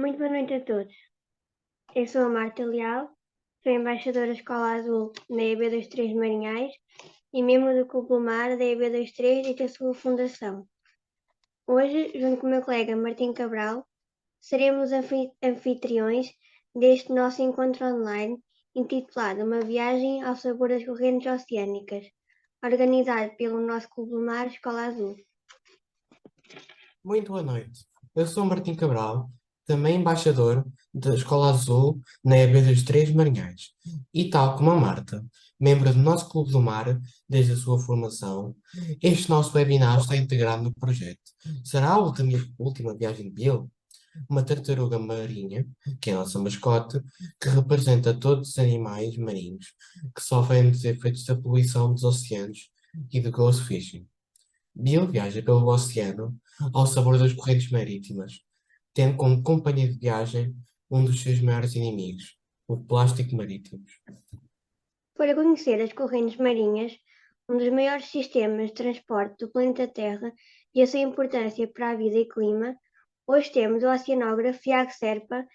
Muito boa noite a todos. Eu sou a Marta Leal, sou embaixadora da Escola Azul na EB23 de Marinhais e membro do Clube do Mar da EB23 desde a sua fundação. Hoje, junto com o meu colega Martim Cabral, seremos anfitriões deste nosso encontro online intitulado Uma Viagem ao Sabor das Correntes Oceânicas, organizado pelo nosso Clube do Mar Escola Azul. Muito boa noite. Eu sou o Martim Cabral, também embaixador da Escola Azul na EB23 Marinhais. E tal como a Marta, membro do nosso Clube do Mar desde a sua formação, este nosso webinar está integrado no projeto. Será a última viagem de Bill? Uma tartaruga marinha, que é a nossa mascote, que representa todos os animais marinhos que sofrem dos efeitos da poluição dos oceanos e do ghost fishing. Bill viaja pelo oceano ao sabor das correntes marítimas, tendo como companhia de viagem um dos seus maiores inimigos, o plástico marítimo. Para conhecer as correntes marinhas, um dos maiores sistemas de transporte do planeta Terra e a sua importância para a vida e clima, hoje temos o oceanógrafo Tiago Serpa,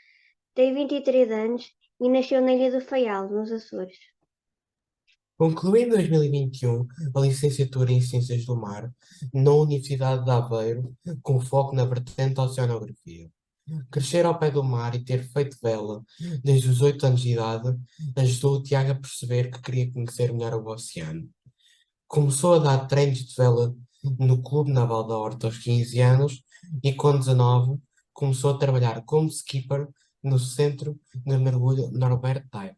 tem 23 anos e nasceu na Ilha do Faial, nos Açores. Concluí em 2021 a licenciatura em Ciências do Mar na Universidade de Aveiro, com foco na vertente da oceanografia. Crescer ao pé do mar e ter feito vela desde os 8 anos de idade ajudou o Tiago a perceber que queria conhecer melhor o oceano. Começou a dar treinos de vela no Clube Naval da Horta aos 15 anos e, com 19, começou a trabalhar como skipper no Centro de Mergulho Norbert Dyer.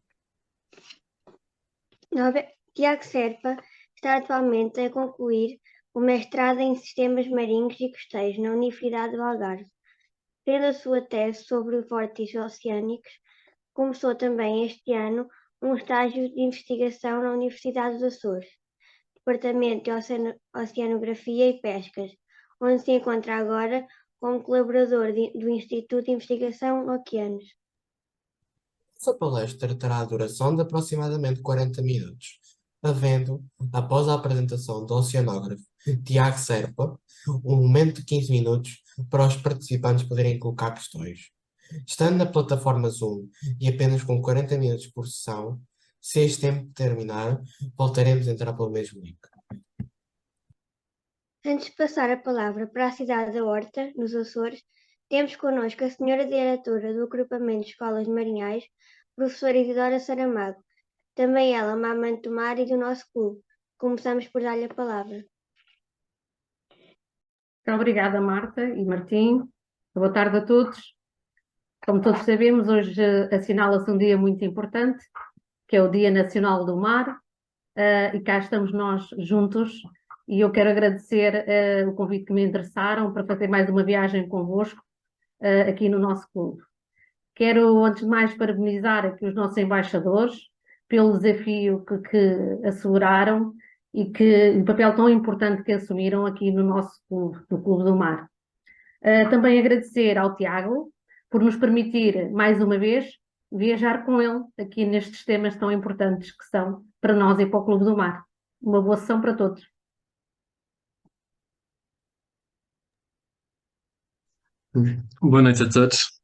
Tiago Serpa está atualmente a concluir o mestrado em Sistemas Marinhos e Costeiros na Universidade do Algarve. Tendo a sua tese sobre vórtices oceânicos, começou também este ano um estágio de investigação na Universidade dos Açores, Departamento de Oceanografia e Pescas, onde se encontra agora como colaborador do Instituto de Investigação Oceanos. Essa palestra terá a duração de aproximadamente 40 minutos, havendo, após a apresentação do oceanógrafo Tiago Serpa, um momento de 15 minutos para os participantes poderem colocar questões. Estando na plataforma Zoom e apenas com 40 minutos por sessão, se este tempo terminar, voltaremos a entrar pelo mesmo link. Antes de passar a palavra para a cidade da Horta, nos Açores, temos connosco a senhora diretora do Agrupamento de Escolas Marinhais, professora Isidora Saramago, também ela uma amante do mar e do nosso clube. Começamos por dar-lhe a palavra. Obrigada, Marta e Martim. Boa tarde a todos. Como todos sabemos, hoje assinala-se um dia muito importante, que é o Dia Nacional do Mar, e cá estamos nós juntos, e eu quero agradecer o convite que me endereçaram para fazer mais uma viagem convosco aqui no nosso clube. Quero, antes de mais, parabenizar aqui os nossos embaixadores pelo desafio que asseguraram e o papel tão importante que assumiram aqui no nosso clube, no Clube do Mar. Também agradecer ao Tiago por nos permitir, mais uma vez, viajar com ele aqui nestes temas tão importantes que são para nós e para o Clube do Mar. Uma boa sessão para todos. Boa noite a todos.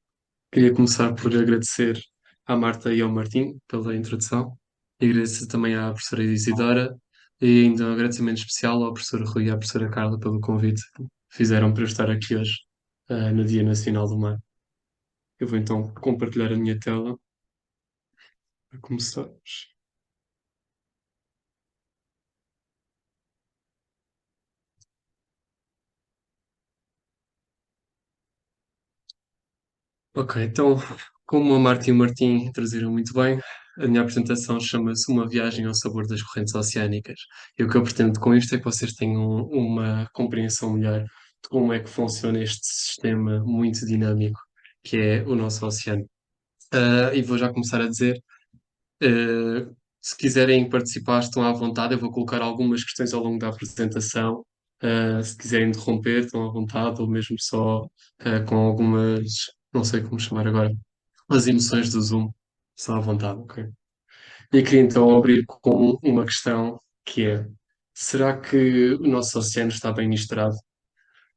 Queria começar por agradecer à Marta e ao Martim pela introdução e agradecer também à professora Isidora e ainda um agradecimento especial ao professor Rui e à professora Carla pelo convite que fizeram para eu estar aqui hoje, no Dia Nacional do Mar. Eu vou então compartilhar a minha tela para começarmos. Ok, então, como a Marta e o Martim introduziram muito bem, a minha apresentação chama-se Uma Viagem ao Sabor das Correntes Oceânicas. E o que eu pretendo com isto é que vocês tenham uma compreensão melhor de como é que funciona este sistema muito dinâmico que é o nosso oceano. E vou já começar a dizer, se quiserem participar, estão à vontade. Eu vou colocar algumas questões ao longo da apresentação. Se quiserem interromper, estão à vontade, ou mesmo só com algumas, não sei como chamar agora, as emoções do Zoom, estão à vontade, ok? E queria então abrir com uma questão que é: será que o nosso oceano está bem misturado?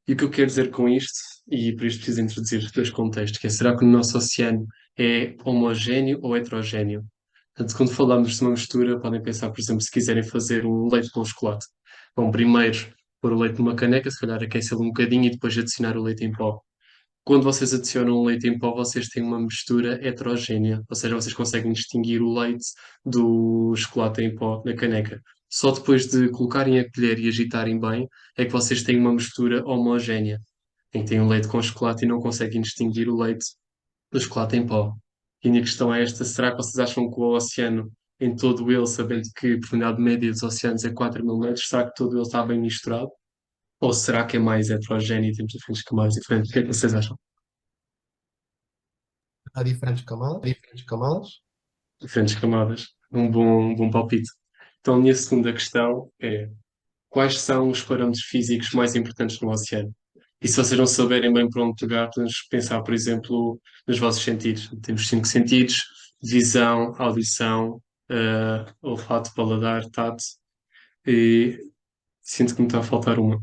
E o que eu quero dizer com isto e por isto preciso introduzir dois contextos, que é, será que o nosso oceano é homogéneo ou heterogéneo? Portanto, quando falamos de uma mistura, podem pensar, por exemplo, se quiserem fazer um leite com chocolate. Vão primeiro pôr o leite numa caneca, se calhar aquecê-lo um bocadinho e depois adicionar o leite em pó. Quando vocês adicionam o leite em pó, vocês têm uma mistura heterogénea, ou seja, vocês conseguem distinguir o leite do chocolate em pó na caneca. Só depois de colocarem a colher e agitarem bem é que vocês têm uma mistura homogénea, em que têm o leite com chocolate e não conseguem distinguir o leite do chocolate em pó. E a minha questão é esta: será que vocês acham que o oceano, em todo ele, sabendo que a profundidade média dos oceanos é 4.000 metros, será que todo ele está bem misturado? Ou será que é mais heterogéneo e temos diferentes camadas diferentes? O que é que vocês acham? Há diferentes camadas, diferentes camadas. Diferentes camadas. Um bom palpite. Então, a minha segunda questão é: quais são os parâmetros físicos mais importantes no oceano? E se vocês não souberem bem para onde pegar, podemos pensar, por exemplo, nos vossos sentidos. Temos 5 sentidos: visão, audição, olfato, paladar, tato. E sinto que me está a faltar uma.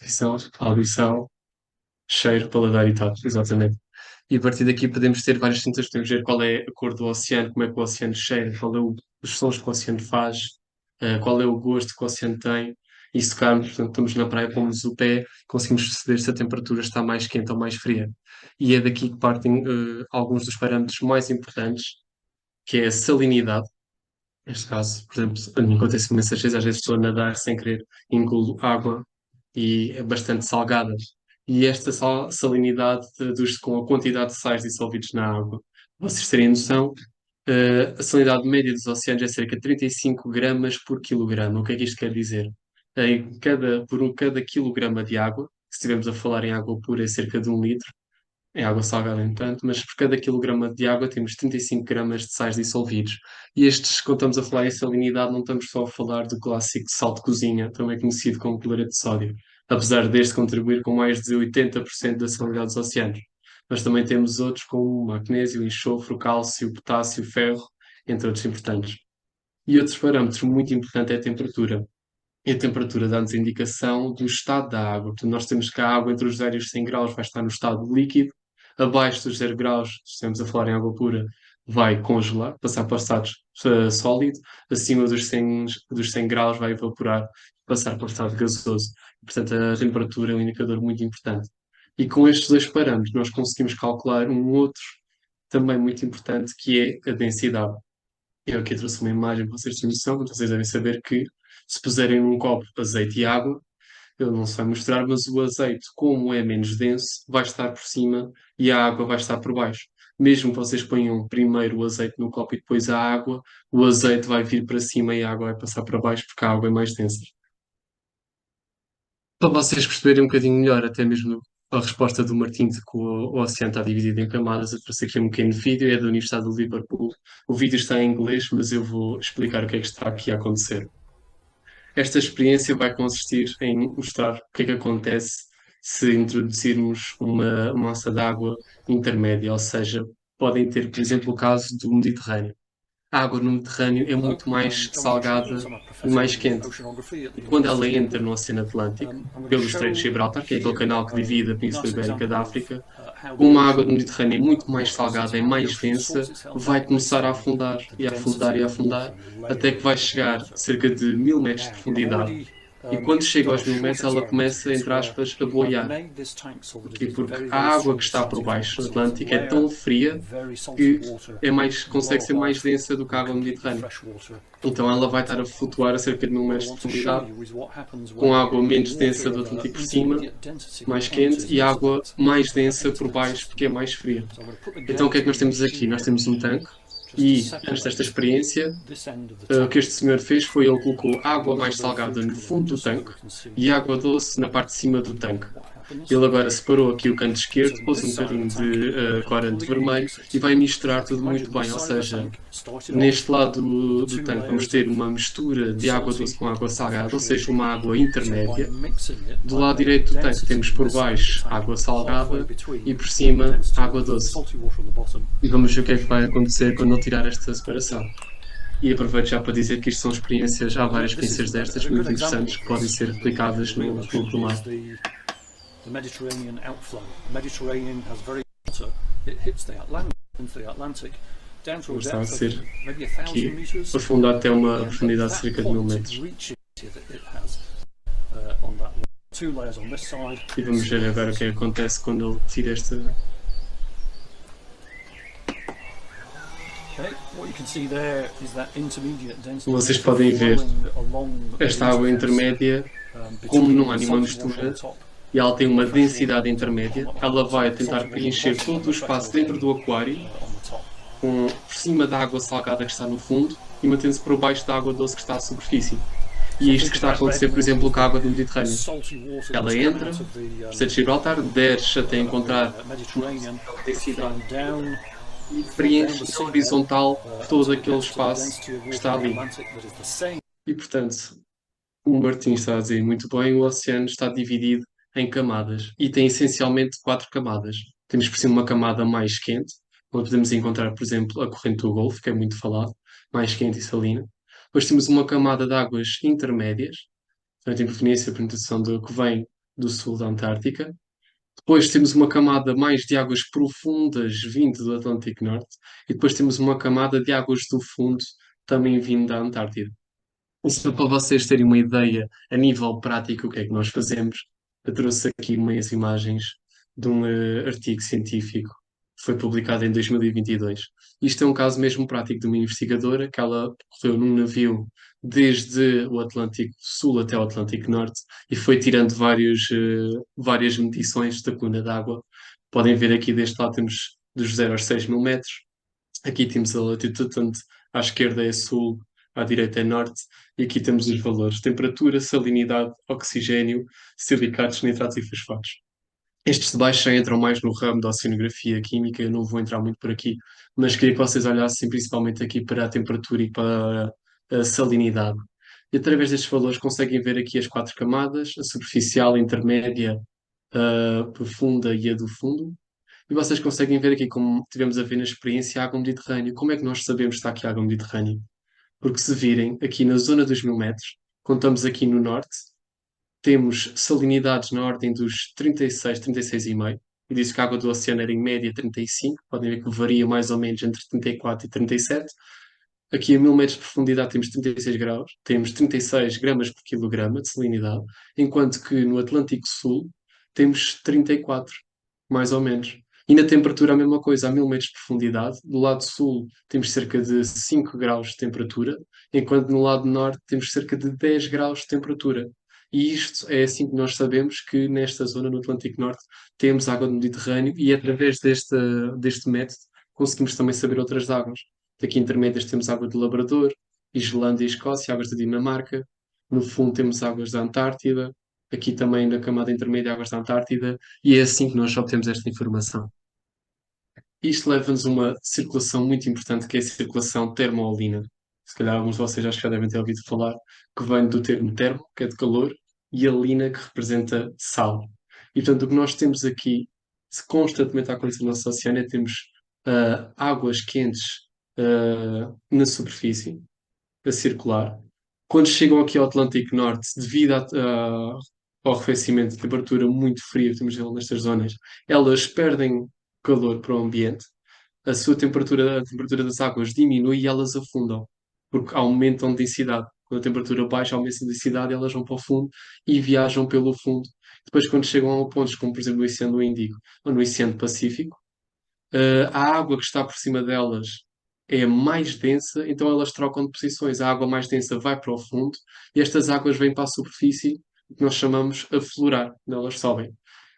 Visão, audição, cheiro, paladar e tato, exatamente. E a partir daqui podemos ter várias tentativas, podemos ver qual é a cor do oceano, como é que o oceano cheira, qual é os sons que o oceano faz, qual é o gosto que o oceano tem. E se tocarmos, portanto, estamos na praia, pomos o pé, conseguimos perceber se a temperatura está mais quente ou mais fria. E é daqui que partem alguns dos parâmetros mais importantes, que é a salinidade. Neste caso, por exemplo, a mim acontece imensas vezes, às vezes estou a nadar sem querer, engulo água e é bastante salgada. E esta salinidade traduz-se com a quantidade de sais dissolvidos na água. Para vocês terem noção, a salinidade média dos oceanos é cerca de 35 gramas por quilograma. O que é que isto quer dizer? Por cada quilograma de água, se estivermos a falar em água pura, é cerca de 1 litro, é água salgada, entanto, mas por cada quilograma de água temos 35 gramas de sais dissolvidos. E estes, quando estamos a falar em salinidade, não estamos só a falar do clássico sal de cozinha, também conhecido como cloreto de sódio, apesar deste contribuir com mais de 80% da salinidade dos oceanos. Mas também temos outros como o magnésio, o enxofre, o cálcio, o potássio, o ferro, entre outros importantes. E outros parâmetros muito importante é a temperatura. E a temperatura dá-nos a indicação do estado da água. Portanto, nós temos que a água entre os 0 e os 100 graus vai estar no estado líquido, abaixo dos 0 graus, se estamos a falar em água pura, vai congelar, passar para o estado sólido, acima dos 100 graus vai evaporar, passar para o estado gasoso. Portanto, a temperatura é um indicador muito importante. E com estes dois parâmetros, nós conseguimos calcular um outro também muito importante, que é a densidade. Eu aqui trouxe uma imagem para vocês terem noção, vocês devem saber que se puserem num copo azeite e água, ele não se vai mostrar, mas o azeite, como é menos denso, vai estar por cima e a água vai estar por baixo. Mesmo que vocês ponham primeiro o azeite no copo e depois a água, o azeite vai vir para cima e a água vai passar para baixo porque a água é mais densa. Para vocês perceberem um bocadinho melhor, até mesmo a resposta do Martim de que o oceano está dividido em camadas, aparece aqui um pequeno vídeo, é da Universidade de Liverpool. O vídeo está em inglês, mas eu vou explicar o que é que está aqui a acontecer. Esta experiência vai consistir em mostrar o que é que acontece se introduzirmos uma massa de água intermédia, ou seja, podem ter, por exemplo, o caso do Mediterrâneo. A água no Mediterrâneo é muito mais salgada e mais quente. E quando ela entra no Oceano Atlântico, pelo Estreito de Gibraltar, que é aquele canal que divide a Península Ibérica da África, como a água do Mediterrâneo é muito mais salgada, é mais densa, vai começar a afundar e a afundar e a afundar, até que vai chegar a cerca de 1.000 metros de profundidade. E quando chega aos 1.000 metros, ela começa, entre aspas, a boiar. Porquê? Porque a água que está por baixo do Atlântico é tão fria que consegue ser mais densa do que a água do Mediterrâneo. Então ela vai estar a flutuar a cerca de 1.000 metros de profundidade, com água menos densa do Atlântico por cima, mais quente, e água mais densa por baixo, porque é mais fria. Então o que é que nós temos aqui? Nós temos um tanque. E, antes desta experiência, o que este senhor fez foi ele colocou água mais salgada no fundo do tanque e água doce na parte de cima do tanque. Ele agora separou aqui o canto esquerdo, pôs um bocadinho de corante vermelho e vai misturar tudo muito bem. Ou seja, neste lado do tanque vamos ter uma mistura de água doce com água salgada, ou seja, uma água intermédia. Do lado direito do tanque temos por baixo água salgada e por cima água doce. E vamos ver o que é que vai acontecer quando ele tirar esta separação. E aproveito já para dizer que isto são experiências, há várias experiências destas muito interessantes que podem ser replicadas no fundo do mar. the Mediterranean outflow. The Mediterranean has very water. It hits the Atlantic, into the Atlantic, down to a Está a depth ser of maybe 1,000 aqui meters. aprofunda até uma And profundidade de at cerca that de 1000 point, metros. it reaches that it has on that layer. Two layers on this side. E vamos ver agora o que acontece quando ele tira esta. Okay, what you can see there is that intermediate density Vocês podem ver flowing along the esta água interface, intermédia, como between não há the nenhuma salty water on mistura, top. e ela tem uma densidade intermédia, ela vai tentar preencher todo o espaço dentro do aquário, por cima da água salgada que está no fundo e mantendo-se por baixo da água doce que está à superfície. E é isto que está a acontecer, por exemplo, com a água do Mediterrâneo. Ela entra, por ser de Gibraltar, desce até encontrar uma densidade e preenche na horizontal todo aquele espaço que está ali. E, portanto, o Martim está a dizer muito bem, o oceano está dividido em camadas e tem essencialmente 4 camadas. Temos por cima uma camada mais quente, onde podemos encontrar, por exemplo, a corrente do Golfo, que é muito falado, mais quente e salina. Depois temos uma camada de águas intermédias, portanto, em preferência a penetração que vem do sul da Antártica. Depois temos uma camada mais de águas profundas vindo do Atlântico Norte. E depois temos uma camada de águas do fundo também vindo da Antártida. Só para vocês terem uma ideia a nível prático o que é que nós fazemos, eu trouxe aqui umas imagens de um artigo científico que foi publicado em 2022. Isto é um caso mesmo prático de uma investigadora que ela correu num navio desde o Atlântico Sul até o Atlântico Norte e foi tirando várias medições da coluna d'água. Podem ver aqui deste lado temos dos 0 aos 6 mil metros. Aqui temos a latitude, portanto, à esquerda é sul, à direita é norte, e aqui temos os valores: temperatura, salinidade, oxigênio, silicatos, nitratos e fosfatos. Estes de baixo já entram mais no ramo da oceanografia química, eu não vou entrar muito por aqui, mas queria que vocês olhassem principalmente aqui para a temperatura e para a salinidade. E através destes valores conseguem ver aqui as 4 camadas: a superficial, a intermédia, a profunda e a do fundo. E vocês conseguem ver aqui, como tivemos a ver na experiência, a água Mediterrânea. Como é que nós sabemos que está aqui a água Mediterrânea? Porque se virem aqui na zona dos 1000 metros, contamos aqui no norte, temos salinidades na ordem dos 36, 36,5, e disse que a água do oceano era em média 35, podem ver que varia mais ou menos entre 34 e 37. Aqui a 1000 metros de profundidade temos 36 graus, temos 36 gramas por quilograma de salinidade, enquanto que no Atlântico Sul temos 34, mais ou menos. E na temperatura a mesma coisa, a 1000 metros de profundidade, do lado sul temos cerca de 5 graus de temperatura, enquanto no lado norte temos cerca de 10 graus de temperatura. E isto é assim que nós sabemos que nesta zona, no Atlântico Norte, temos água do Mediterrâneo e através deste método conseguimos também saber outras águas. Aqui intermédias temos água do Labrador, Islândia e Escócia, águas da Dinamarca. No fundo temos águas da Antártida. Aqui também na camada intermédia águas da Antártida. E é assim que nós obtemos esta informação. Isto leva-nos a uma circulação muito importante, que é a circulação termoalina. Se calhar alguns de vocês já devem ter ouvido falar, que vem do termo termo, que é de calor, e alina, que representa sal. E portanto o que nós temos aqui, se constantemente a acontecer no nosso oceano, é temos águas quentes na superfície, a circular. Quando chegam aqui ao Atlântico Norte, devido ao arrefecimento de temperatura muito fria que temos nestas zonas, elas perdem calor para o ambiente, a temperatura das águas diminui e elas afundam, porque aumentam de densidade. Quando a temperatura baixa, aumenta a densidade, elas vão para o fundo e viajam pelo fundo. Depois, quando chegam a pontos como, por exemplo, no Oceano Índico ou no Oceano Pacífico, a água que está por cima delas é mais densa, então elas trocam de posições. A água mais densa vai para o fundo e estas águas vêm para a superfície, o que nós chamamos aflorar, quando elas sobem.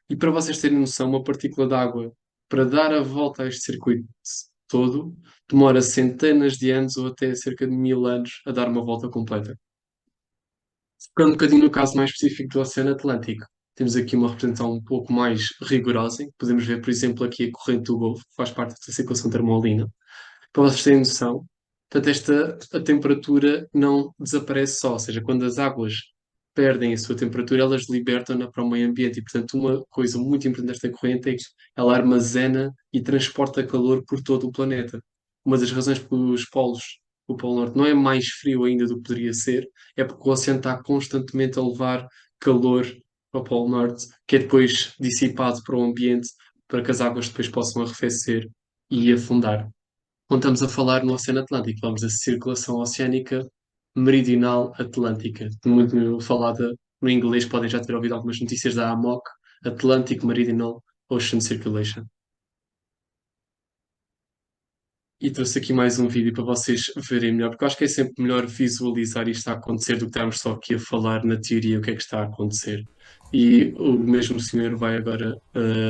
E para vocês terem noção, uma partícula de água, para dar a volta a este circuito todo, demora centenas de anos ou até cerca de 1000 anos a dar uma volta completa. Ficando um bocadinho no caso mais específico do Oceano Atlântico, temos aqui uma representação um pouco mais rigorosa, em que podemos ver, por exemplo, aqui a corrente do Golfo, que faz parte da circulação termoalina. Para vocês terem noção, portanto, a temperatura não desaparece só, ou seja, quando as águas perdem a sua temperatura, elas libertam-na para o meio ambiente. E, portanto, uma coisa muito importante desta corrente é que ela armazena e transporta calor por todo o planeta. Uma das razões pelos polos, o Polo Norte não é mais frio ainda do que poderia ser, é porque o oceano está constantemente a levar calor ao Polo Norte, que é depois dissipado para o ambiente, para que as águas depois possam arrefecer e afundar. Quando estamos a falar no Oceano Atlântico, falamos da circulação oceânica meridional atlântica. Muito falada no inglês, podem já ter ouvido algumas notícias da AMOC, Atlantic Meridional Ocean Circulation. E trouxe aqui mais um vídeo para vocês verem melhor, porque eu acho que é sempre melhor visualizar isto a acontecer do que estarmos só aqui a falar na teoria o que é que está a acontecer. E o mesmo senhor vai agora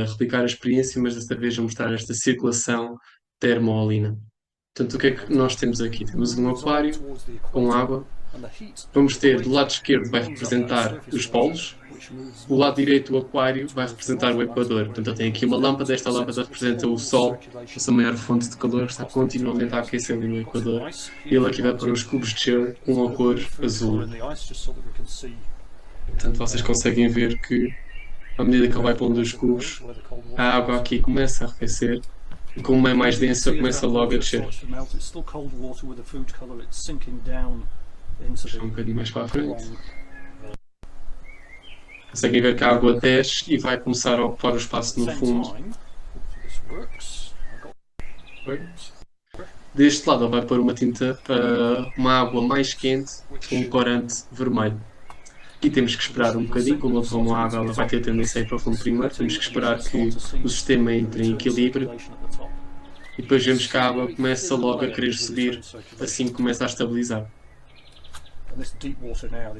replicar a experiência, mas desta vez a mostrar esta circulação termoalina. Portanto, o que é que nós temos aqui? Temos um aquário com água. Vamos ter do lado esquerdo vai representar os polos, o lado direito do aquário vai representar o Equador. Portanto, eu tenho aqui uma lâmpada, esta lâmpada representa o Sol, essa maior fonte de calor que está continuamente a aquecer ali no Equador. E ele aqui vai para os cubos de gelo com a cor azul. Portanto, vocês conseguem ver que, à medida que ele vai pondo os cubos, a água aqui começa a arrefecer. E como é mais densa, começa logo a descer. Um bocadinho mais para a frente. Conseguem ver que a água desce e vai começar a ocupar o espaço no fundo. Deste lado ele vai pôr uma tinta, uma água mais quente com um corante vermelho. E temos que esperar um bocadinho, como ele toma a água, ela vai ter tendência a ir para o fundo primeiro. Temos que esperar que o sistema entre em equilíbrio. E depois vemos que a água começa logo a querer subir, assim que começa a estabilizar.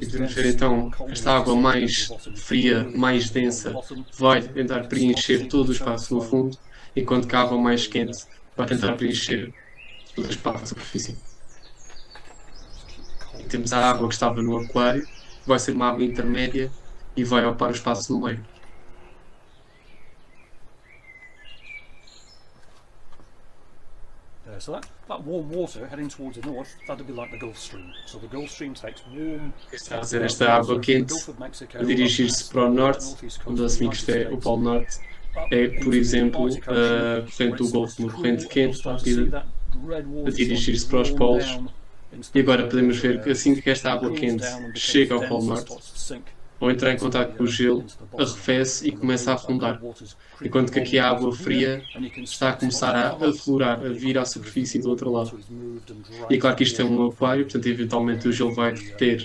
E podemos ver então esta água mais fria, mais densa, vai tentar preencher todo o espaço no fundo, enquanto que a água mais quente vai tentar preencher todo o espaço na superfície. E temos a água que estava no aquário, que vai ser uma água intermédia e vai ocupar o espaço no meio. So that warm water heading towards the north, that'd be like the Gulf Stream. So the Gulf Stream takes warm. Está a dizer esta água quente a dirigir-se para o norte, onde assim que isto é o Polo Norte, é, por exemplo, a corrente do Golfo, uma corrente quente rápida a dirigir-se para os polos. E agora podemos ver que assim que esta água quente chega ao Polo Norte, ao entrar em contato com o gelo, arrefece e começa a afundar. Enquanto que aqui a água fria está a começar a aflorar, a vir à superfície do outro lado. E é claro que isto é um aquário, portanto eventualmente o gelo vai derreter.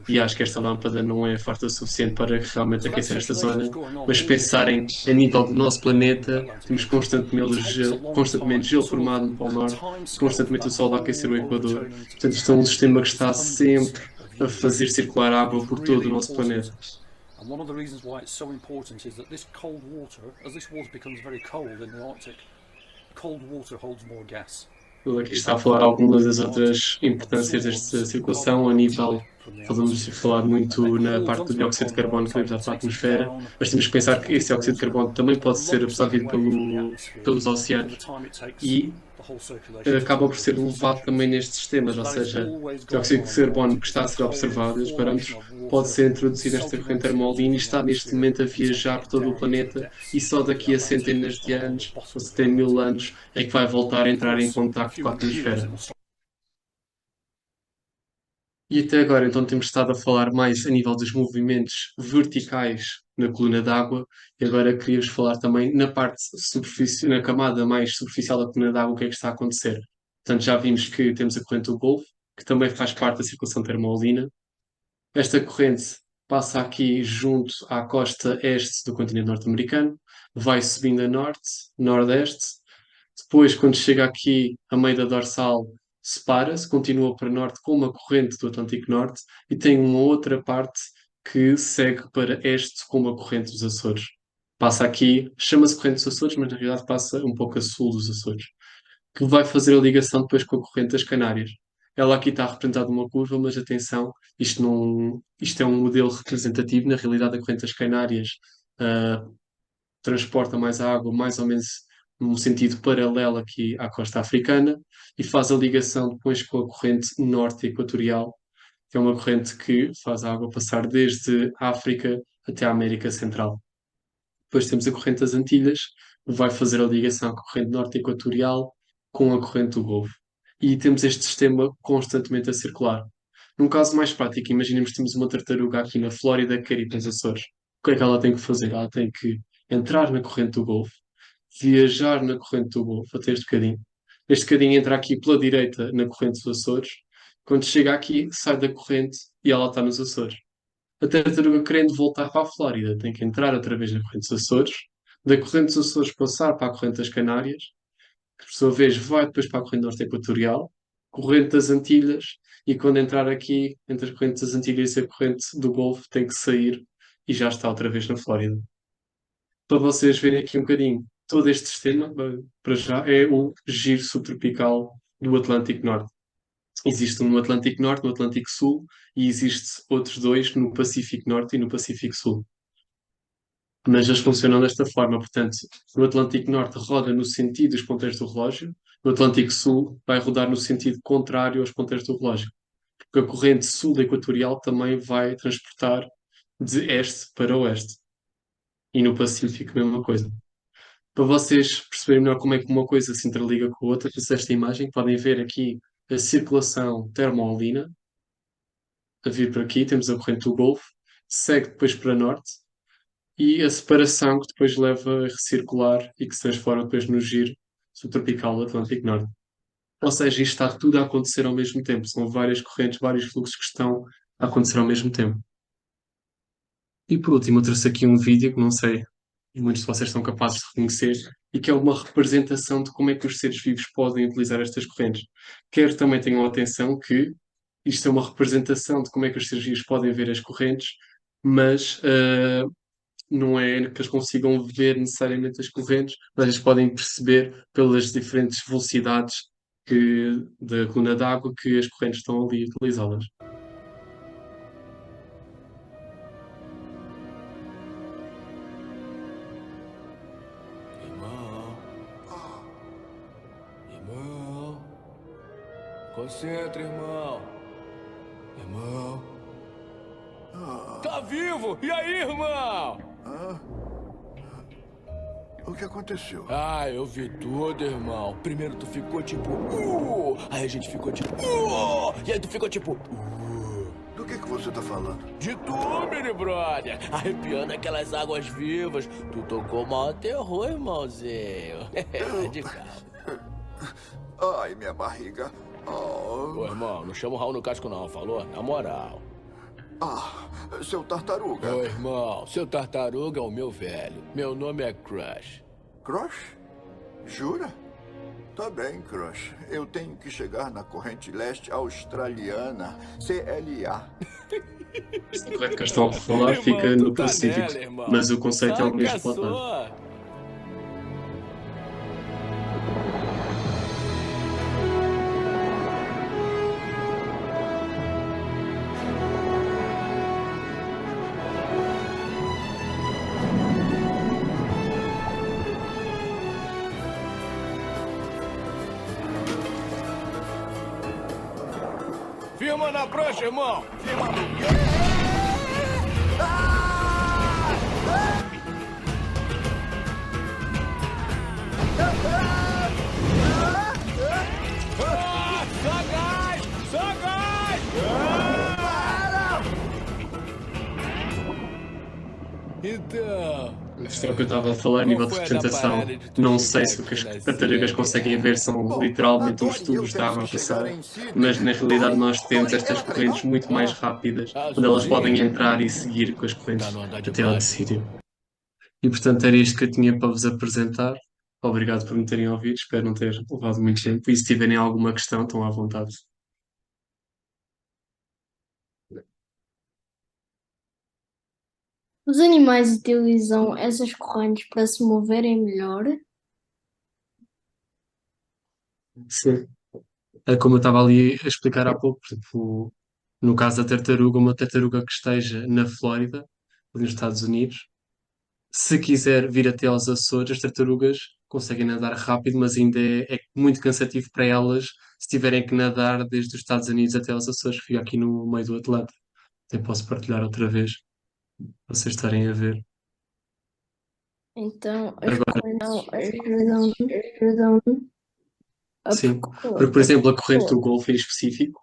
E acho que esta lâmpada não é forte o suficiente para realmente aquecer esta zona. Mas se pensarem a nível do nosso planeta, temos constantemente gelo formado no Polo Norte, constantemente o Sol a aquecer o Equador. Portanto isto é um sistema que está sempre a fazer circular água por todo o nosso planeta. And one of the reasons why it's so important is that this cold water, as this water becomes very cold in the Arctic, cold water holds more gas. Ele aqui está a falar algumas das outras importâncias desta circulação a nível, podemos falar muito na parte do dióxido de carbono que levamos à atmosfera, mas temos que pensar que esse dióxido de carbono também pode ser absorvido pelos oceanos e acaba por ser levado também nestes sistemas, ou seja, o dióxido de carbono que está a ser observado, os parâmetros, pode ser introduzido nesta corrente termoalina e está neste momento a viajar por todo o planeta e só daqui a centenas de anos, ou se tem 1000 anos, é que vai voltar a entrar em contacto com a atmosfera. E até agora, então, temos estado a falar mais a nível dos movimentos verticais na coluna d'água, e agora queria-vos falar também na parte superfície, na camada mais superficial da coluna d'água, o que é que está a acontecer. Portanto, já vimos que temos a corrente do Golfo, que também faz parte da circulação termoalina. Esta corrente passa aqui junto à costa este do continente norte-americano, vai subindo a norte, nordeste, depois, quando chega aqui a meio da dorsal, separa-se, continua para norte com uma corrente do Atlântico Norte e tem uma outra parte que segue para este com uma corrente dos Açores. Passa aqui, chama-se corrente dos Açores, mas na realidade passa um pouco a sul dos Açores, que vai fazer a ligação depois com a corrente das Canárias. Ela aqui está representada numa curva, mas atenção, isto é um modelo representativo. Na realidade, a corrente das Canárias transporta mais a água mais ou menos num sentido paralelo aqui à costa africana e faz a ligação depois com a corrente norte equatorial, que é uma corrente que faz a água passar desde a África até a América Central. Depois temos a corrente das Antilhas, que vai fazer a ligação com a corrente norte equatorial com a corrente do Golfo. E temos este sistema constantemente a circular. Num caso mais prático, imaginemos que temos uma tartaruga aqui na Flórida, Caribe, nos Açores. que é que ela tem que fazer? Ela tem que entrar na corrente do Golfo, viajar na corrente do Golfo até este bocadinho. Este bocadinho entra aqui pela direita na corrente dos Açores. Quando chega aqui, sai da corrente e ela está nos Açores. A tartaruga, querendo voltar para a Flórida, tem que entrar outra vez na corrente dos Açores, da corrente dos Açores passar para a corrente das Canárias, que por sua vez vai depois para a corrente norte equatorial, corrente das Antilhas, e quando entrar aqui entre a corrente das Antilhas e a corrente do Golfo, tem que sair e já está outra vez na Flórida. Para vocês verem aqui um bocadinho, todo este sistema, para já, é o giro subtropical do Atlântico Norte. Existe um no Atlântico Norte, no Atlântico Sul, e existe outros dois no Pacífico Norte e no Pacífico Sul. Mas eles funcionam desta forma, portanto, no Atlântico Norte roda no sentido dos ponteiros do relógio, no Atlântico Sul vai rodar no sentido contrário aos ponteiros do relógio, porque a corrente sul equatorial também vai transportar de este para oeste. E no Pacífico, a mesma coisa. Para vocês perceberem melhor como é que uma coisa se interliga com a outra, esta imagem, podem ver aqui a circulação termoalina, a vir por aqui, temos a corrente do Golfo, segue depois para norte, e a separação que depois leva a recircular e que se transforma depois no giro subtropical do Atlântico Norte. Ou seja, isto está tudo a acontecer ao mesmo tempo. São várias correntes, vários fluxos que estão a acontecer ao mesmo tempo. E por último, eu trouxe aqui um vídeo que não sei, muitos de vocês estão capazes de reconhecer, e que é uma representação de como é que os seres vivos podem utilizar estas correntes. Quero também tenham atenção que isto é uma representação de como é que os seres vivos podem ver as correntes, mas não é que eles consigam ver necessariamente as correntes, mas eles podem perceber pelas diferentes velocidades da coluna d'água que as correntes estão ali utilizadas. Irmão. Irmão. Concentra, irmão. Irmão. Tá vivo! E aí, irmão? O que aconteceu? Ah, eu vi tudo, irmão. Primeiro tu ficou tipo... Aí a gente ficou tipo... E aí tu ficou tipo... Do que você tá falando? De tu, mini brother. Arrepiando aquelas águas vivas. Tu tocou mal terror, irmãozinho. De calma. Ai, minha barriga. Oh. Ô, irmão, não chama o Raul no casco não, falou? Na moral. Ah, seu tartaruga. Ô, irmão, seu tartaruga é o meu velho. Meu nome é Crush. Crush? Jura? Tá bem, Crush. Eu tenho que chegar na corrente leste australiana, CLA. A corrente que eles estão a falar fica no Pacífico, mas o conceito é o mesmo para o Atlântico. Firma na prancha, irmão! Firma no quê? Só gás! Só gás! Então... Isto é o que eu estava a falar a nível de representação. Não sei se o que as tartarugas conseguem ver são literalmente os tubos de água a passar, mas na realidade nós temos estas correntes muito mais rápidas, onde elas podem entrar e seguir com as correntes até ao sítio. E portanto era isto que eu tinha para vos apresentar. Obrigado por me terem ouvido, espero não ter levado muito tempo. E se tiverem alguma questão, estão à vontade. Os animais utilizam essas correntes para se moverem melhor? Sim. É como eu estava ali a explicar há pouco, por exemplo, no caso da tartaruga, uma tartaruga que esteja na Flórida, nos Estados Unidos, se quiser vir até aos Açores, as tartarugas conseguem nadar rápido, mas ainda é muito cansativo para elas se tiverem que nadar desde os Estados Unidos até aos Açores, que fica aqui no meio do Atlântico. Até posso partilhar outra vez, para vocês estarem a ver. Então, as Agora, correntes ajudam a sim, porque, por exemplo, a corrente do Golfo em específico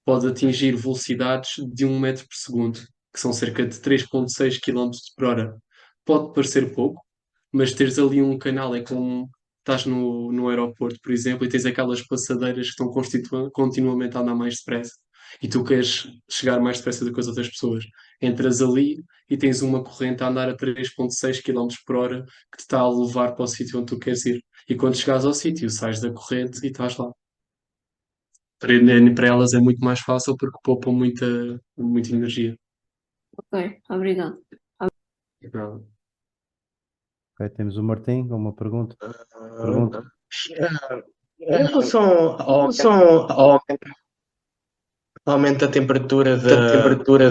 pode atingir velocidades de 1 metro por segundo. que são cerca de 3,6 quilómetros por hora, pode parecer pouco, mas teres ali um canal é como estás no aeroporto, por exemplo, e tens aquelas passadeiras que estão continuamente a andar mais depressa e tu queres chegar mais depressa do que as outras pessoas. Entras ali e tens uma corrente a andar a 3,6 quilómetros por hora que te está a levar para o sítio onde tu queres ir. E quando chegares ao sítio, sais da corrente e estás lá. Para elas é muito mais fácil porque poupam muita energia. Ok, obrigado. Ok, temos o Martim com uma pergunta. Pergunta. Em relação ao aumento da temperatura do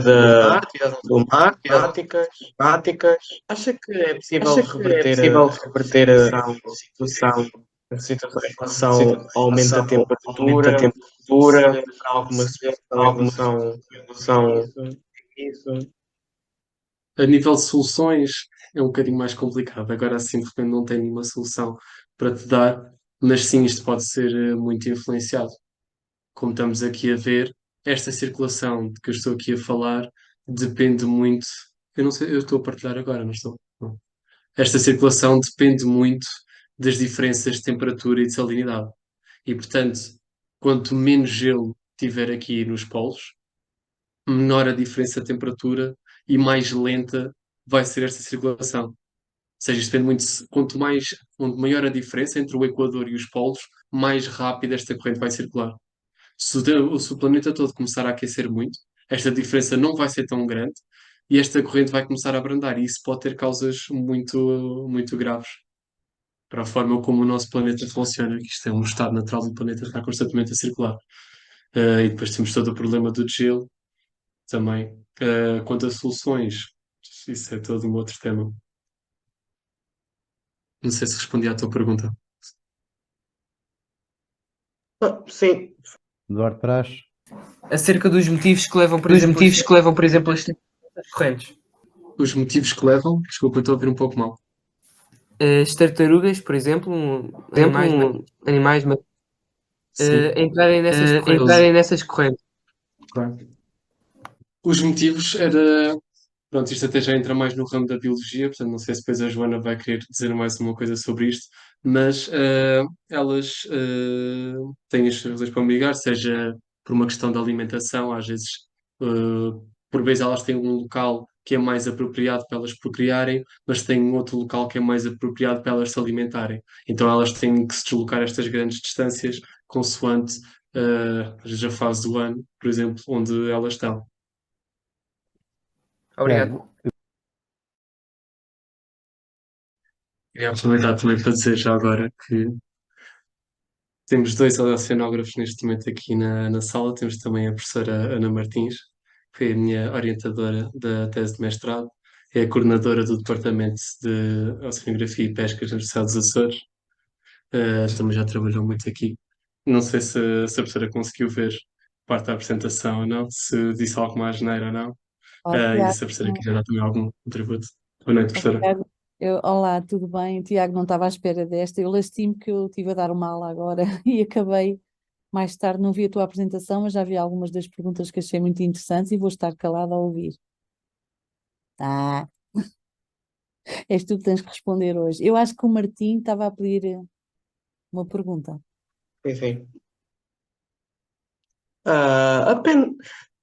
mar, atividades do mar, climáticas, acha que é possível reverter a situação em relação ao aumento da temperatura? Se haverá alguma solução nisso? A nível de soluções é um bocadinho mais complicado. Agora assim, de repente, não tenho nenhuma solução para te dar, mas sim, isto pode ser muito influenciado. Como estamos aqui a ver, esta circulação de que eu estou aqui a falar depende muito. Eu não sei, eu estou a partilhar agora, não estou? Não. Esta circulação depende muito das diferenças de temperatura e de salinidade. E, portanto, quanto menos gelo tiver aqui nos polos, menor a diferença de temperatura e mais lenta vai ser esta circulação. Ou seja, isto depende muito, quanto maior a diferença entre o Equador e os polos, mais rápido esta corrente vai circular. Se o planeta todo começar a aquecer muito, esta diferença não vai ser tão grande e esta corrente vai começar a abrandar. E isso pode ter causas muito graves para a forma como o nosso planeta funciona, que isto é um estado natural do planeta, está constantemente a circular. E depois temos todo o problema do gelo também. Quanto a soluções, isso é todo um outro tema. Não sei se respondi à tua pergunta. Sim, Eduardo Praz. Acerca dos motivos que levam, por exemplo, a estas correntes. Os motivos que levam, desculpa, eu estou a ouvir um pouco mal. As tartarugas, por exemplo, animais Sim. entrarem nessas correntes. Claro. Os motivos era. Pronto, isto até já entra mais no ramo da biologia, portanto, não sei se depois a Joana vai querer dizer mais uma coisa sobre isto, mas elas têm as suas razões para migrar, seja por uma questão de alimentação, às vezes, por vezes elas têm um local que é mais apropriado para elas procriarem, mas têm um outro local que é mais apropriado para elas se alimentarem. Então elas têm que se deslocar estas grandes distâncias consoante, às vezes, a fase do ano, por exemplo, onde elas estão. Obrigado. Queria aproveitar também para dizer já agora que temos dois oceanógrafos neste momento aqui na sala. Temos também a professora Ana Martins, que foi a minha orientadora da tese de mestrado, é a coordenadora do Departamento de Oceanografia e Pesca da Universidade dos Açores. Também já trabalhou muito aqui. Não sei se a professora conseguiu ver parte da apresentação ou não, se disse alguma asneira ou não. E se a professora quiser dar também algum contributo. Boa noite, professora. Tiago, olá, tudo bem? Tiago, não estava à espera desta. Eu lastimo que eu estive a dar uma aula agora e acabei mais tarde. Não vi a tua apresentação, mas já vi algumas das perguntas que achei muito interessantes e vou estar calada a ouvir. Tá. És tu que tens que responder hoje. Eu acho que o Martim estava a pedir uma pergunta. sim.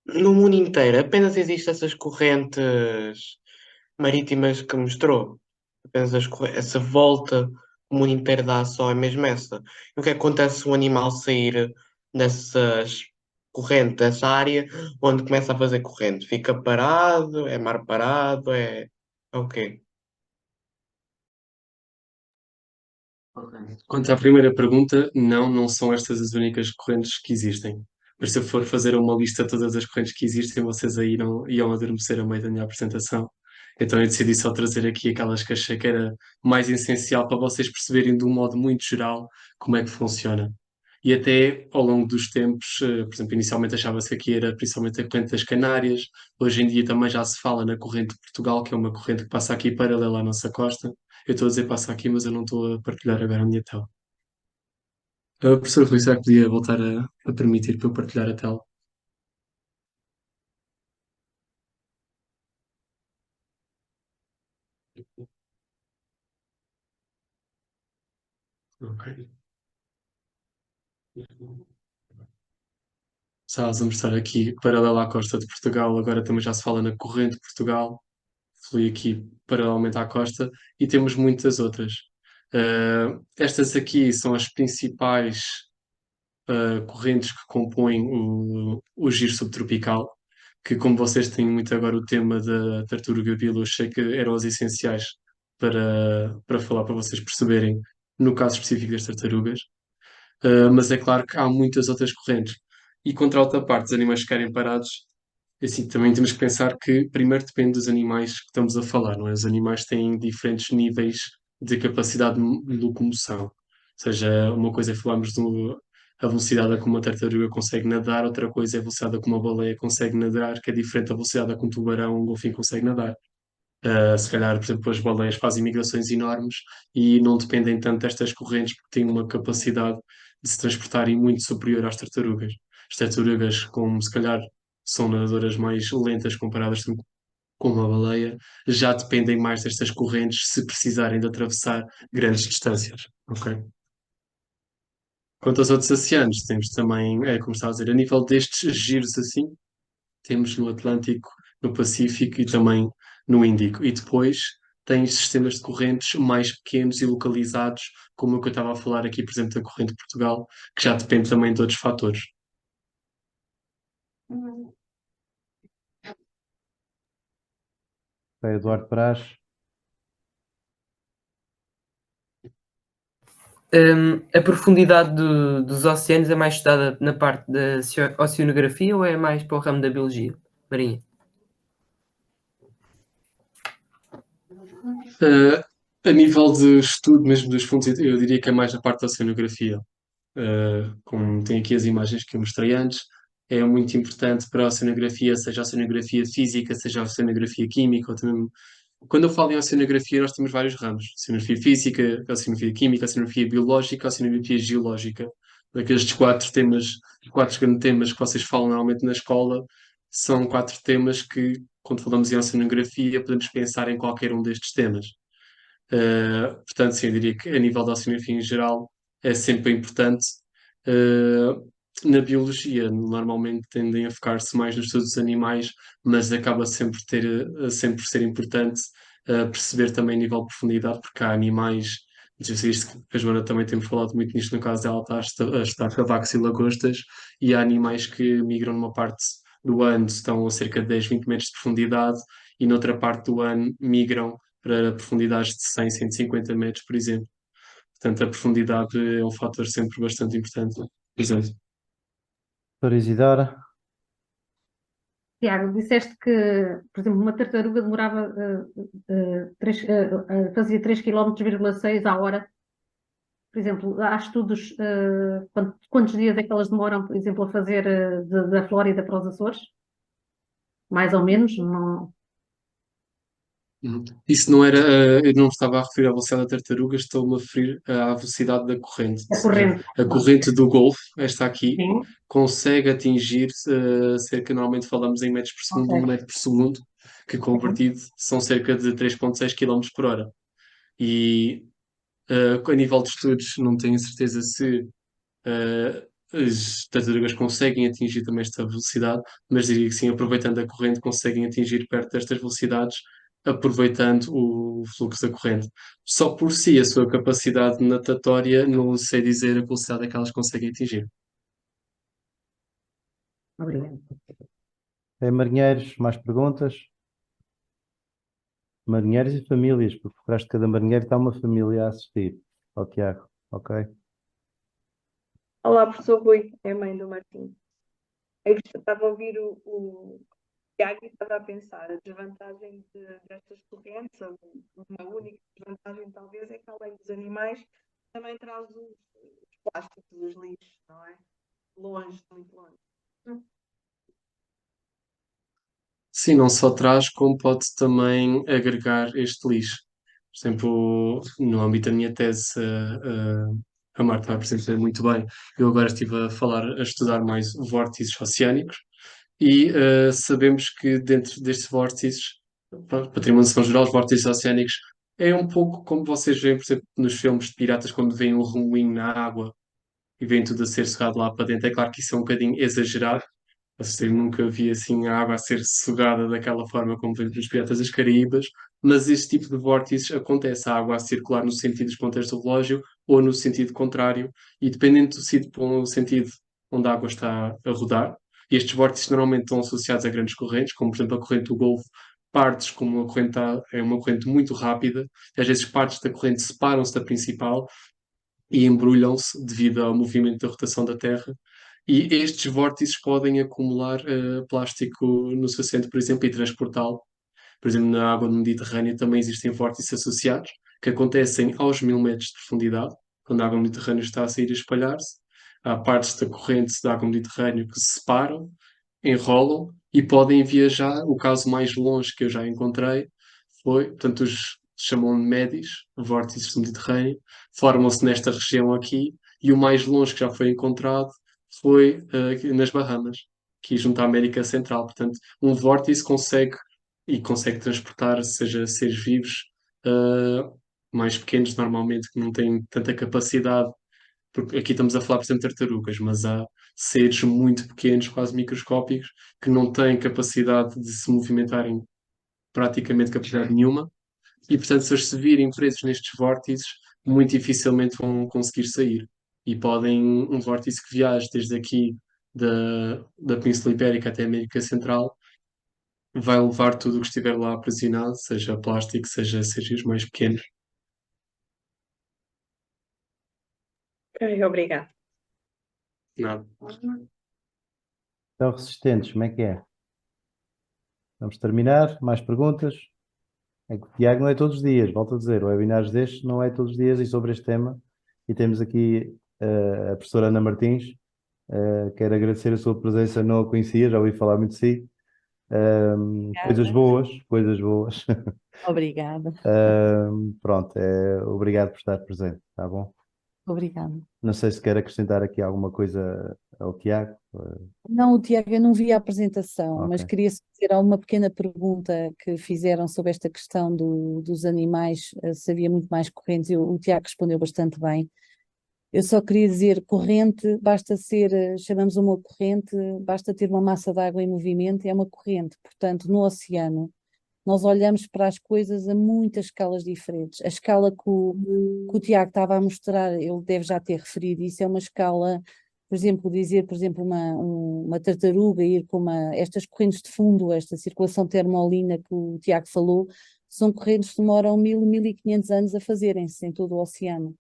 No mundo inteiro, apenas existem essas correntes marítimas que mostrou. Apenas essa volta o mundo inteiro dá só é mesmo essa. E o que acontece se um animal sair dessas correntes, dessa área, onde começa a fazer corrente? Fica parado? É mar parado? É o quê? Quanto à primeira pergunta, não são estas as únicas correntes que existem. Mas se eu for fazer uma lista de todas as correntes que existem, vocês aí não iam adormecer a meio da minha apresentação. Então eu decidi só trazer aqui aquelas que achei que era mais essencial para vocês perceberem de um modo muito geral como é que funciona. E até ao longo dos tempos, por exemplo, inicialmente achava-se que aqui era principalmente a corrente das Canárias, hoje em dia também já se fala na corrente de Portugal, que é uma corrente que passa aqui paralela à nossa costa. Eu estou a dizer passa aqui, mas eu não estou a partilhar agora a minha tela. Professor Rui, será que podia voltar a permitir para eu partilhar a tela? Ok. Estavas a mostrar aqui, paralela à costa de Portugal, agora também já se fala na corrente de Portugal, flui aqui paralelamente à costa, e temos muitas outras. Estas aqui são as principais correntes que compõem o giro subtropical, que como vocês têm muito agora o tema da tartaruga bilu, achei que eram as essenciais para falar, para vocês perceberem, no caso específico das tartarugas. Mas é claro que há muitas outras correntes. E contra a outra parte, os animais ficarem parados, assim, também temos que pensar que primeiro depende dos animais que estamos a falar, não é? Os animais têm diferentes níveis de capacidade de locomoção. Ou seja, uma coisa é falarmos a velocidade a que uma tartaruga consegue nadar, outra coisa é a velocidade a que uma baleia consegue nadar, que é diferente da velocidade a que um tubarão ou um golfinho consegue nadar. Se calhar, por exemplo, as baleias fazem migrações enormes e não dependem tanto destas correntes porque têm uma capacidade de se transportarem muito superior às tartarugas. As tartarugas, como se calhar são nadadoras mais lentas comparadas com uma baleia, já dependem mais destas correntes se precisarem de atravessar grandes distâncias. Ok? Quanto aos outros oceanos, temos também, como estava a dizer, a nível destes giros assim, temos no Atlântico, no Pacífico e também no Índico. E depois tens sistemas de correntes mais pequenos e localizados, como o que eu estava a falar aqui, por exemplo, da corrente de Portugal, que já depende também de outros fatores. Eduardo Praz. A profundidade dos oceanos é mais estudada na parte da oceanografia ou é mais para o ramo da biologia marinha? A nível de estudo mesmo dos fundos, eu diria que é mais a parte da oceanografia. Como tem aqui as imagens que eu mostrei antes, é muito importante para a oceanografia, seja a oceanografia física, seja a oceanografia química, ou também... Quando eu falo em oceanografia, nós temos vários ramos: oceanografia física, oceanografia química, oceanografia biológica, oceanografia geológica. Daqueles quatro temas, quatro grandes temas que vocês falam normalmente na escola, são quatro temas que, quando falamos em oceanografia, podemos pensar em qualquer um destes temas. Portanto, sim, eu diria que a nível da oceanografia em geral é sempre importante. Na biologia, normalmente tendem a focar-se mais nos estudos dos animais, mas acaba sempre sempre por ser importante perceber também nível de profundidade, porque há animais, não sei se isto que a Joana também temos falado muito nisto, no caso dela está a estudar cavacos e lagostas, e há animais que migram numa parte do ano, estão a cerca de 10, 20 metros de profundidade, e noutra parte do ano migram para profundidades de 100, 150 metros, por exemplo. Portanto, a profundidade é um fator sempre bastante importante. Por exemplo. Doutora Isidora. Tiago, disseste que, por exemplo, uma tartaruga demorava, fazia 3,6 km à hora. Por exemplo, há estudos, quantos dias é que elas demoram, por exemplo, a fazer da Flórida para os Açores? Mais ou menos? Não... Isso não era, eu não estava a referir à velocidade da tartaruga, estou-me a referir à velocidade da corrente. A corrente. A corrente do Golfo, esta aqui, Sim. consegue atingir cerca, normalmente falamos em metros por segundo, 1 metro por segundo, que convertido são cerca de 3,6 km por hora. E a nível de estudos, não tenho certeza se as tartarugas conseguem atingir também esta velocidade, mas diria que sim, aproveitando a corrente, conseguem atingir perto destas velocidades, aproveitando o fluxo da corrente. Só por si, a sua capacidade natatória, não sei dizer a velocidade a que elas conseguem atingir. Obrigada. Marinheiros, mais perguntas? Marinheiros e famílias, porque por trás de cada marinheiro está uma família a assistir. Ao Tiago, ok? Olá, professor Rui, é a mãe do Martim. Eu estava a ouvir o Tiago e estava a pensar, a desvantagem destas correntes, uma única desvantagem talvez, é que além dos animais, também traz os plásticos, os lixos, não é? Longe, muito longe. Sim, não só traz, como pode também agregar este lixo. Por exemplo, no âmbito da minha tese, a Marta vai apresentar muito bem. Eu agora estive a estudar mais vórtices oceânicos e sabemos que dentro destes vórtices, Patrimônio de São Geral, os vórtices oceânicos É um pouco como vocês veem, por exemplo, nos filmes de piratas, quando vem um remoinho na água e vem tudo a ser sugado lá para dentro. É claro que isso é um bocadinho exagerado. Eu nunca vi assim a água a ser sugada daquela forma como vem dos Piratas das Caraíbas, mas este tipo de vórtices acontece, a água a circular no sentido dos ponteiros do relógio ou no sentido contrário, e dependendo do sentido onde a água está a rodar, estes vórtices normalmente estão associados a grandes correntes, como por exemplo a corrente do Golfo, partes como a corrente é uma corrente muito rápida, e às vezes partes da corrente separam-se da principal e embrulham-se devido ao movimento da rotação da Terra. E estes vórtices podem acumular plástico no seu centro, por exemplo, e transportá-lo. Por exemplo, na água do Mediterrâneo também existem vórtices associados que acontecem aos 1000 metros de profundidade, quando a água do Mediterrâneo está a sair e espalhar-se. Há partes da corrente da água do Mediterrâneo que se separam, enrolam e podem viajar. O caso mais longe que eu já encontrei foi, portanto, os chamam de MEDIs, vórtices do Mediterrâneo, formam-se nesta região aqui, e o mais longe que já foi encontrado foi aqui nas Bahamas, aqui junto à América Central. Portanto, um vórtice consegue transportar, seja seres vivos mais pequenos, normalmente, que não têm tanta capacidade, porque aqui estamos a falar, por exemplo, de tartarugas, mas há seres muito pequenos, quase microscópicos, que não têm capacidade de se movimentarem praticamente capacidade nenhuma, e portanto, se eles se virem presos nestes vórtices, muito dificilmente vão conseguir sair. E podem, um vórtice que viaje desde aqui da Península Ibérica até a América Central, vai levar tudo o que estiver lá aprisionado, seja plástico, seja seres mais pequenos. Ok, obrigada. Nada. Então, resistentes, como é que é? Vamos terminar. Mais perguntas? É que o Tiago não é todos os dias, volto a dizer, o webinars destes não é todos os dias e sobre este tema. E temos aqui a professora Ana Martins. Quero agradecer a sua presença, não a conhecia, já ouvi falar muito de si. Coisas boas, coisas boas. Obrigada. Pronto, obrigado por estar presente, tá bom? Obrigada. Não sei se quer acrescentar aqui alguma coisa ao Tiago. Não, o Tiago, eu não vi a apresentação, mas Ok. queria fazer uma pequena pergunta que fizeram sobre esta questão dos animais, se havia muito mais correntes. O Tiago respondeu bastante bem. Eu só queria dizer, corrente, basta ser, chamamos uma corrente, basta ter uma massa de água em movimento, é uma corrente. Portanto, no oceano, nós olhamos para as coisas a muitas escalas diferentes. A escala que o Tiago estava a mostrar, ele deve já ter referido isso, é uma escala, por exemplo, dizer, por exemplo, uma tartaruga ir com estas correntes de fundo, esta circulação termolina que o Tiago falou, são correntes que demoram 1000, 1500 anos a fazerem-se em todo o oceano.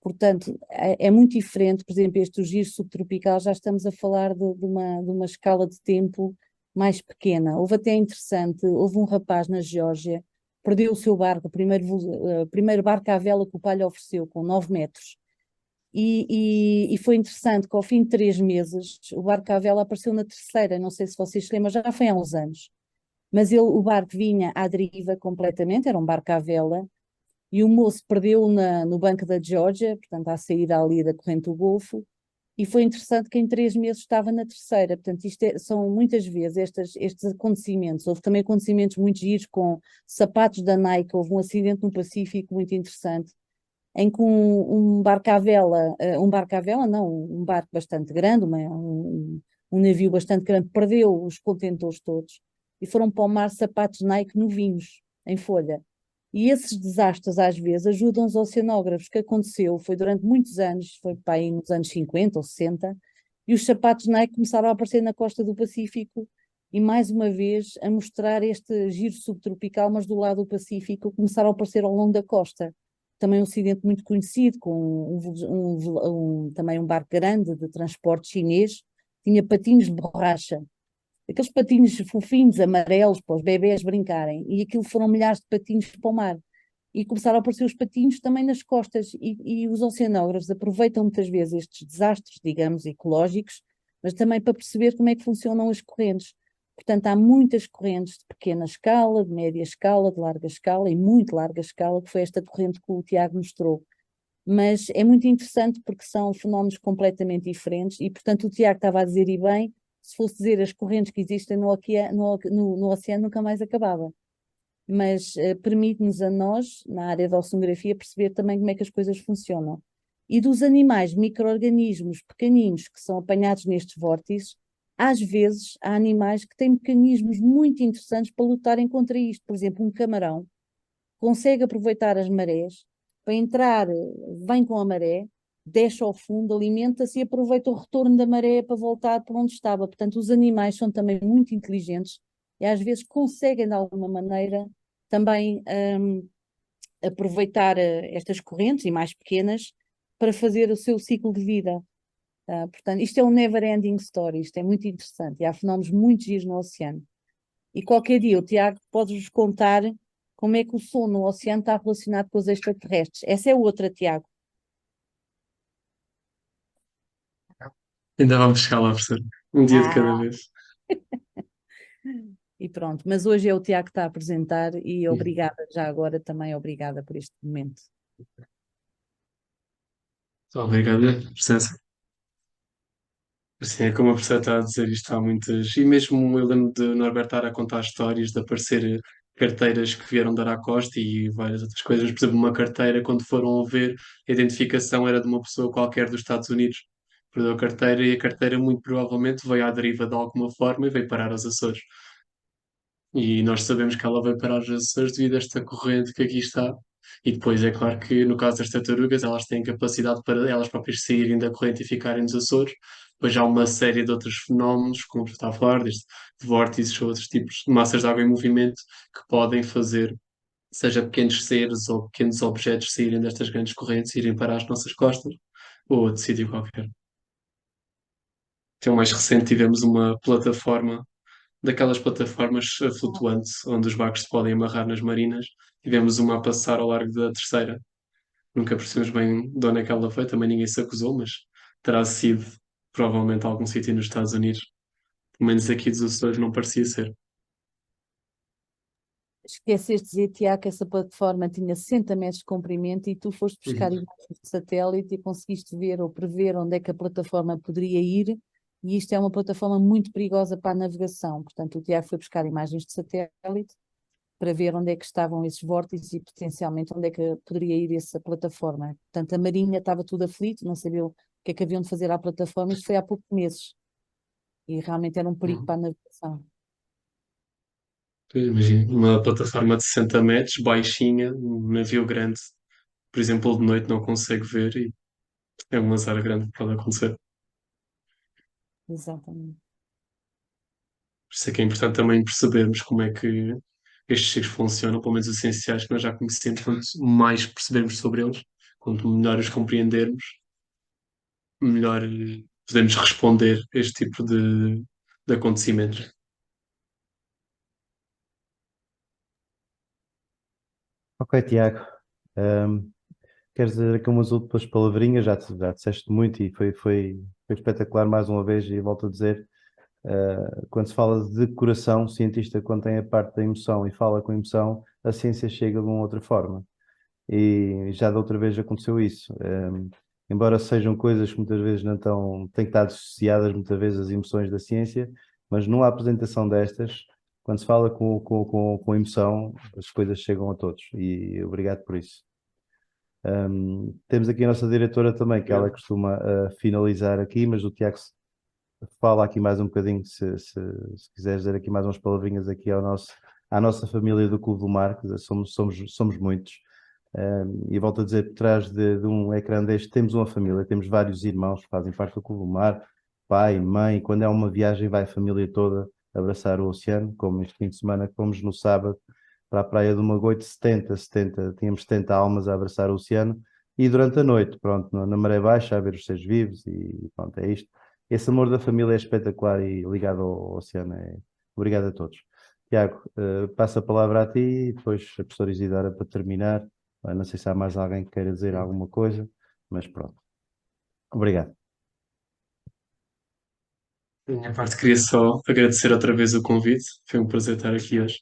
Portanto, é muito diferente, por exemplo, este giro subtropical, já estamos a falar de uma escala de tempo mais pequena. Houve até interessante, houve um rapaz na Geórgia, perdeu o seu barco, o primeiro barco à vela que o pai lhe ofereceu, com 9 metros. E foi interessante que ao fim de 3 meses, o barco à vela apareceu na terceira, não sei se vocês se lembram, já foi há uns anos. Mas o barco vinha à deriva completamente, era um barco à vela, e o moço perdeu no banco da Geórgia, portanto, à saída ali da corrente do Golfo, e foi interessante que em 3 meses estava na terceira. Portanto, são muitas vezes estes acontecimentos. Houve também acontecimentos muito giros com sapatos da Nike, houve um acidente no Pacífico muito interessante, em que um barco à vela, um barco bastante grande, um navio bastante grande, perdeu os contentores todos, e foram para o mar sapatos Nike novinhos, em folha. E esses desastres, às vezes, ajudam os oceanógrafos. O que aconteceu foi durante muitos anos, foi para aí nos anos 50 ou 60, e os sapatos Nike começaram a aparecer na costa do Pacífico, e mais uma vez a mostrar este giro subtropical, mas do lado do Pacífico, começaram a aparecer ao longo da costa. Também um acidente muito conhecido, com também um barco grande de transporte chinês, tinha patinhos de borracha. Aqueles patinhos fofinhos, amarelos, para os bebés brincarem, e aquilo foram milhares de patinhos para o mar. E começaram a aparecer os patinhos também nas costas, e os oceanógrafos aproveitam muitas vezes estes desastres, digamos, ecológicos, mas também para perceber como é que funcionam as correntes. Portanto, há muitas correntes de pequena escala, de média escala, de larga escala e muito larga escala, que foi esta corrente que o Tiago mostrou. Mas é muito interessante porque são fenómenos completamente diferentes e, portanto, o Tiago estava a dizer, e bem, se fosse dizer as correntes que existem no oceano nunca mais acabava. mas permite-nos a nós, na área da oceanografia, perceber também como é que as coisas funcionam. E dos animais, micro-organismos pequeninos que são apanhados nestes vórtices, às vezes há animais que têm mecanismos muito interessantes para lutarem contra isto. Por exemplo, um camarão consegue aproveitar as marés para entrar, vem com a maré, desce ao fundo, alimenta-se e aproveita o retorno da maré para voltar para onde estava. Portanto, os animais são também muito inteligentes e às vezes conseguem, de alguma maneira, também aproveitar estas correntes, e mais pequenas, para fazer o seu ciclo de vida. Portanto, isto é um never-ending story, isto é muito interessante, e há fenómenos muito giros no oceano. E qualquer dia o Tiago pode-vos contar como é que o som no oceano está relacionado com os extraterrestres. Essa é outra, Tiago. Ainda vamos chegar lá, professor. Um dia de cada Ah, vez. e pronto, mas hoje é o Tiago que está a apresentar e obrigada já agora também, obrigada por este momento. Obrigado pela presença. Assim, é como a professora está a dizer, isto há muitas. E mesmo eu lembro de Norberto estar a contar histórias de aparecer carteiras que vieram dar à costa e várias outras coisas. Por exemplo, uma carteira, quando foram a ver, a identificação era de uma pessoa qualquer dos Estados Unidos. Perdeu a carteira e a carteira, muito provavelmente, veio à deriva de alguma forma e veio parar aos Açores. E nós sabemos que ela veio parar aos Açores devido a esta corrente que aqui está. E depois é claro que no caso das tartarugas, elas têm capacidade para elas próprias saírem da corrente e ficarem nos Açores. Depois há uma série de outros fenómenos, como está a falar, desde de vórtices ou outros tipos de massas de água em movimento, que podem fazer, seja pequenos seres ou pequenos objetos saírem destas grandes correntes e irem para as nossas costas ou outro sítio qualquer. Então, mais recente tivemos uma plataforma daquelas plataformas flutuantes, onde os barcos se podem amarrar nas marinas. Tivemos uma a passar ao largo da Terceira. Nunca percebemos bem de onde é que ela foi, também ninguém se acusou, mas terá sido provavelmente algum sítio nos Estados Unidos. Pelo menos aqui dos Açores não parecia ser. Esqueceste de dizer, Tiago, que essa plataforma tinha 60 metros de comprimento e tu foste buscar imagens de satélite e conseguiste ver ou prever onde é que a plataforma poderia ir, e isto é uma plataforma muito perigosa para a navegação. Portanto, o Tiago foi buscar imagens de satélite para ver onde é que estavam esses vórtices e potencialmente onde é que poderia ir essa plataforma. Portanto, a Marinha estava tudo aflito, não sabia o que é que haviam de fazer à plataforma, isto foi há poucos meses, e realmente era um perigo para a navegação. Imagina, uma plataforma de 60 metros, baixinha, um navio grande, por exemplo, de noite não consegue ver e é um azar grande que pode acontecer. Exatamente. Por isso é que é importante também percebermos como é que estes ciclos funcionam, pelo menos os essenciais que nós já conhecemos, quanto mais percebermos sobre eles, quanto melhor os compreendermos, melhor podemos responder a este tipo de acontecimentos. Ok, Tiago. Queres dizer aqui umas últimas palavrinhas? Já disseste muito e foi espetacular mais uma vez, e volto a dizer, quando se fala de coração, o cientista, quando tem a parte da emoção e fala com emoção, a ciência chega de uma outra forma. E já da outra vez aconteceu isso. Embora sejam coisas que muitas vezes não estão, têm que estar associadas muitas vezes às emoções da ciência, mas numa apresentação destas, quando se fala com emoção, as coisas chegam a todos. E obrigado por isso. Temos aqui a nossa diretora também, que ela costuma finalizar aqui, mas o Tiago fala aqui mais um bocadinho, se quiseres dizer aqui mais umas palavrinhas aqui à nossa família do Clube do Mar, que somos muitos. E volto a dizer, por trás de um ecrã deste temos uma família, temos vários irmãos que fazem parte do Clube do Mar, pai, mãe, quando é uma viagem vai a família toda abraçar o oceano, como este fim de semana que fomos no sábado para a praia do Magoito, 70, tínhamos 70 almas a abraçar o oceano, e durante a noite, pronto, na maré baixa, a ver os seres vivos, e pronto, é isto. Esse amor da família é espetacular e ligado ao oceano. Obrigado a todos. Tiago, passo a palavra a ti e depois a professora Isidora para terminar. Não sei se há mais alguém que queira dizer alguma coisa, mas pronto. Obrigado. Da minha parte, queria só agradecer outra vez o convite. Foi um prazer estar aqui hoje.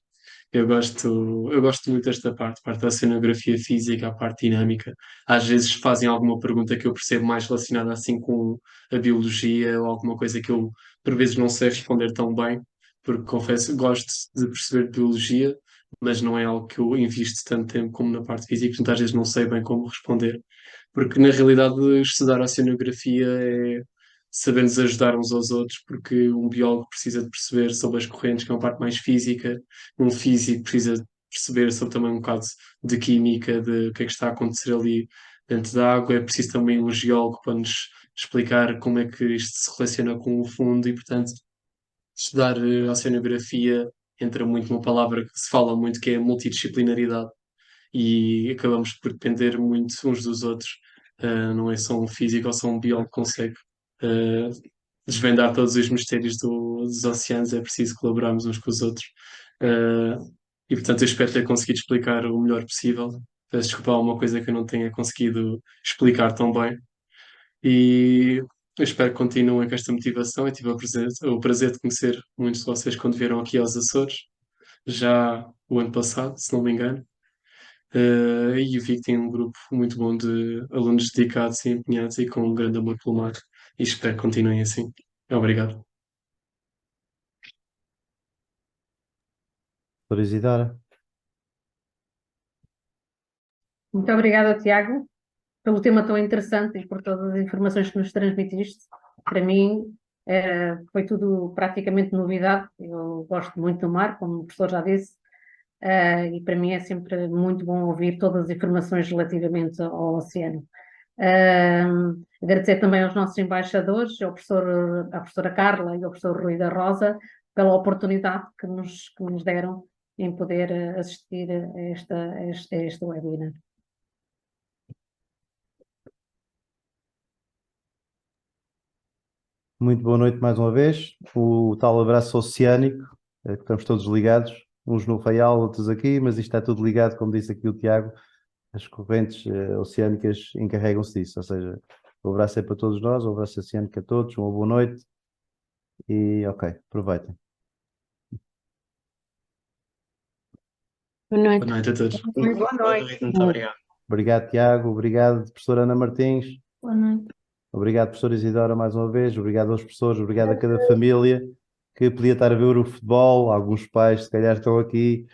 Eu gosto muito desta parte da cenografia física, a parte dinâmica. Às vezes fazem alguma pergunta que eu percebo mais relacionada assim com a biologia ou alguma coisa que eu, por vezes, não sei responder tão bem, porque confesso, gosto de perceber biologia, mas não é algo que eu invisto tanto tempo como na parte física, portanto às vezes não sei bem como responder, porque na realidade estudar a oceanografia é saber-nos ajudar uns aos outros, porque um biólogo precisa de perceber sobre as correntes, que é uma parte mais física, um físico precisa de perceber sobre também um bocado de química, de o que é que está a acontecer ali dentro da água, é preciso também um geólogo para nos explicar como é que isto se relaciona com o fundo e, portanto, estudar oceanografia entra muito numa palavra que se fala muito, que é a multidisciplinaridade, e acabamos por depender muito uns dos outros. Não é só um físico ou só um biólogo que consegue uh, desvendar todos os mistérios dos oceanos, é preciso colaborarmos uns com os outros. E portanto, eu espero ter conseguido explicar o melhor possível. Peço desculpa, há uma coisa que eu não tenha conseguido explicar tão bem. E eu espero que continuem com esta motivação. Eu tive o prazer de conhecer muitos de vocês quando vieram aqui aos Açores, já o ano passado, se não me engano. E eu vi que tem um grupo muito bom de alunos dedicados e empenhados e com um grande amor pelo mar. E espero que continuem assim. Obrigado. Doutora Isidora. Muito obrigada, Tiago, pelo tema tão interessante e por todas as informações que nos transmitiste. Para mim, foi tudo praticamente novidade. Eu gosto muito do mar, como o professor já disse, e para mim é sempre muito bom ouvir todas as informações relativamente ao oceano. Agradecer também aos nossos embaixadores, à professora Carla e ao professor Rui da Rosa, pela oportunidade que nos deram em poder assistir a este webinar. Muito boa noite mais uma vez. O tal abraço oceânico, que estamos todos ligados, uns no Faial, outros aqui, mas isto está tudo ligado, como disse aqui o Tiago, as correntes oceânicas encarregam-se disso, ou seja, o abraço é para todos nós, o abraço oceânico a todos, uma boa noite e ok, aproveitem. Boa noite. Boa noite a todos. Boa noite. Muito obrigado. Obrigado, Tiago, obrigado, professora Ana Martins. Boa noite. Obrigado, professora Isidora, mais uma vez. Obrigado aos professores, obrigado a cada família que podia estar a ver o futebol. Alguns pais, se calhar, estão aqui.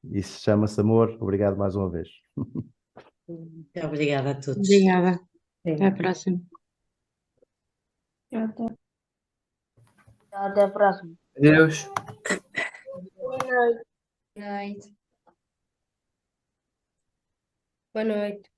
Isso chama-se amor. Obrigado mais uma vez. Muito obrigada a todos. Obrigada. Até a próxima. Até a próxima. Adeus. Boa noite. Boa noite. Boa noite.